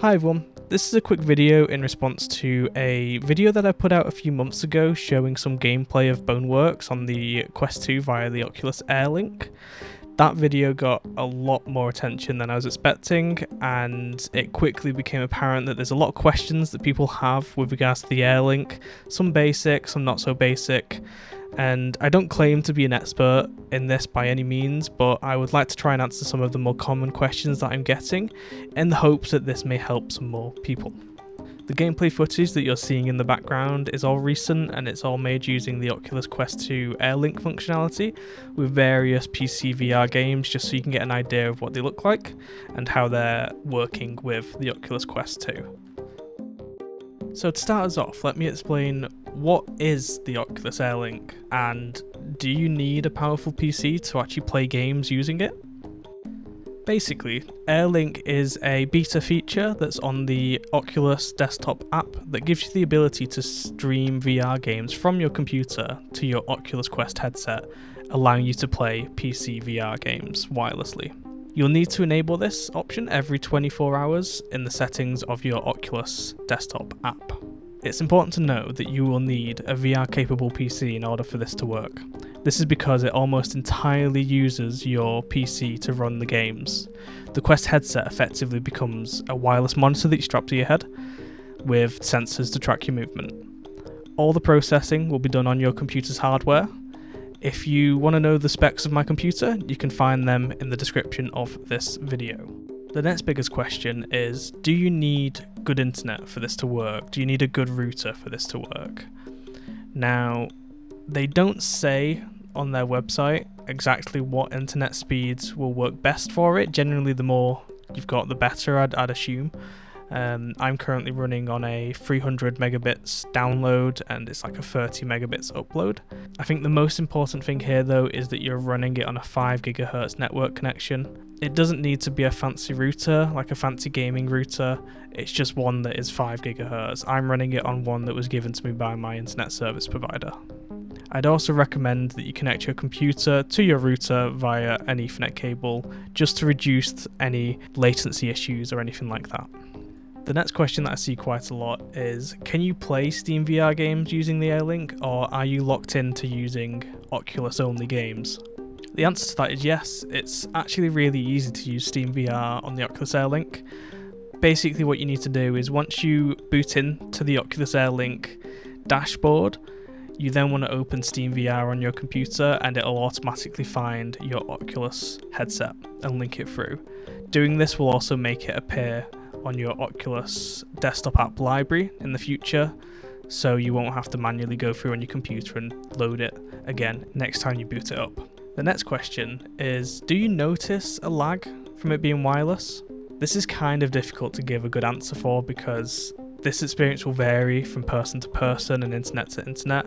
Hi everyone, this is a quick video in response to a video that I put out a few months ago showing some gameplay of Boneworks on the Quest 2 via the Oculus Air Link. That video got a lot more attention than I was expecting, and it quickly became apparent that there's a lot of questions that people have with regards to the Air Link, some basic, some not so basic. And I don't claim to be an expert in this by any means, but I would like to try and answer some of the more common questions that I'm getting in the hopes that this may help some more people. The gameplay footage that you're seeing in the background is all recent, and it's all made using the Oculus Quest 2 Air Link functionality with various PC VR games, just so you can get an idea of what they look like and how they're working with the Oculus Quest 2. So to start us off, let me explain what is the Oculus Air Link, and do you need a powerful PC to actually play games using it? Basically, Air Link is a beta feature that's on the Oculus desktop app that gives you the ability to stream VR games from your computer to your Oculus Quest headset, allowing you to play PC VR games wirelessly. You'll need to enable this option every 24 hours in the settings of your Oculus desktop app. It's important to know that you will need a VR-capable PC in order for this to work. This is because it almost entirely uses your PC to run the games. The Quest headset effectively becomes a wireless monitor that you strap to your head, with sensors to track your movement. All the processing will be done on your computer's hardware. If you want to know the specs of my computer, you can find them in the description of this video. The next biggest question is, do you need good internet for this to work? Do you need a good router for this to work? Now, they don't say on their website exactly what internet speeds will work best for it. Generally, the more you've got, the better, I'd assume. I'm currently running on a 300 megabits download, and it's like a 30 megabits upload. I think the most important thing here though is that you're running it on a 5 gigahertz network connection. It doesn't need to be a fancy router, like a fancy gaming router. It's just one that is 5 gigahertz. I'm running it on one that was given to me by my internet service provider. I'd also recommend that you connect your computer to your router via an Ethernet cable, just to reduce any latency issues or anything like that. The next question that I see quite a lot is, can you play SteamVR games using the Air Link, or are you locked into using Oculus only games? The answer to that is yes. It's actually really easy to use SteamVR on the Oculus Air Link. Basically what you need to do is, once you boot in to the Oculus Air Link dashboard, you then want to open SteamVR on your computer, and it'll automatically find your Oculus headset and link it through. Doing this will also make it appear on your Oculus desktop app library in the future, so you won't have to manually go through on your computer and load it again next time you boot it up. The next question is, do you notice a lag from it being wireless? This is kind of difficult to give a good answer for, because this experience will vary from person to person and internet to internet.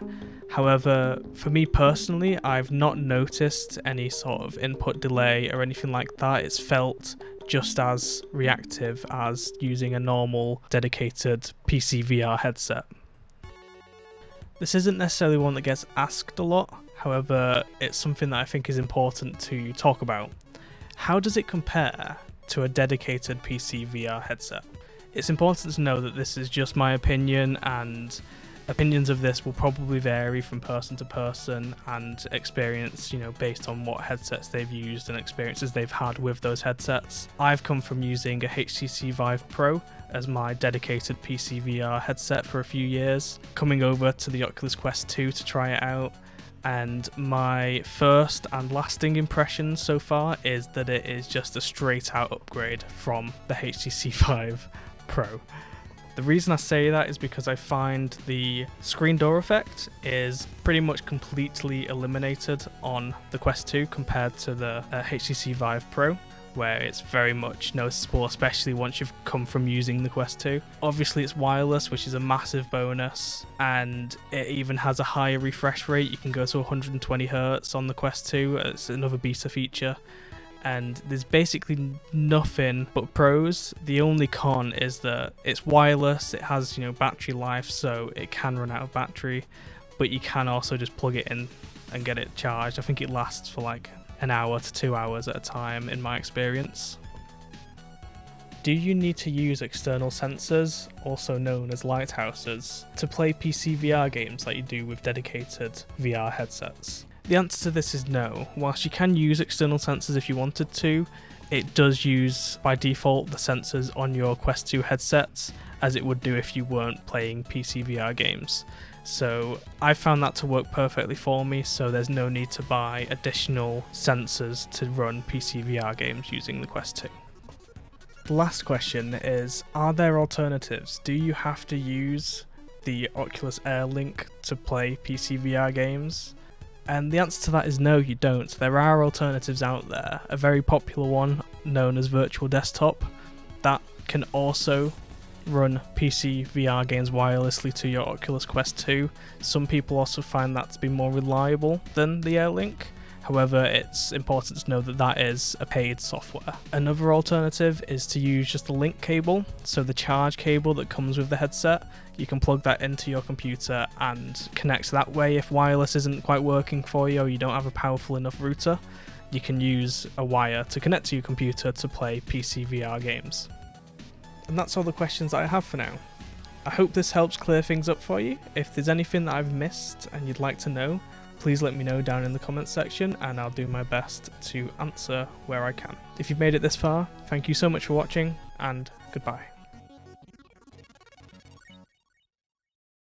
However, for me personally, I've not noticed any sort of input delay or anything like that. It's felt just as reactive as using a normal dedicated PC VR headset. This isn't necessarily one that gets asked a lot, however, it's something that I think is important to talk about. How does it compare to a dedicated PC VR headset? It's important to know that this is just my opinion, and opinions of this will probably vary from person to person and experience, based on what headsets they've used and experiences they've had with those headsets. I've come from using a HTC Vive Pro as my dedicated PC VR headset for a few years, coming over to the Oculus Quest 2 to try it out, and my first and lasting impression so far is that it is just a straight out upgrade from the HTC Vive Pro. The reason I say that is because I find the screen door effect is pretty much completely eliminated on the Quest 2 compared to the HTC Vive Pro, where it's very much noticeable, especially once you've come from using the Quest 2. Obviously it's wireless, which is a massive bonus, and it even has a higher refresh rate. You can go to 120 Hz on the Quest 2, it's another beta feature. And there's basically nothing but pros. The only con is that it's wireless, it has battery life, so it can run out of battery, but you can also just plug it in and get it charged. I think it lasts for like an hour to 2 hours at a time in my experience. Do you need to use external sensors, also known as lighthouses, to play PC VR games like you do with dedicated VR headsets? The answer to this is no. Whilst you can use external sensors if you wanted to, it does use by default the sensors on your Quest 2 headsets, as it would do if you weren't playing PC VR games. So I found that to work perfectly for me, so there's no need to buy additional sensors to run PC VR games using the Quest 2. The last question is, are there alternatives? Do you have to use the Oculus Air Link to play PC VR games? And the answer to that is no, you don't. There are alternatives out there. A very popular one known as Virtual Desktop that can also run PC VR games wirelessly to your Oculus Quest 2. Some people also find that to be more reliable than the Air Link. However, it's important to know that that is a paid software. Another alternative is to use just the link cable, so the charge cable that comes with the headset. You can plug that into your computer and connect that way if wireless isn't quite working for you or you don't have a powerful enough router. You can use a wire to connect to your computer to play PC VR games. And that's all the questions I have for now. I hope this helps clear things up for you. If there's anything that I've missed and you'd like to know, please let me know down in the comments section and I'll do my best to answer where I can. If you've made it this far, thank you so much for watching and goodbye.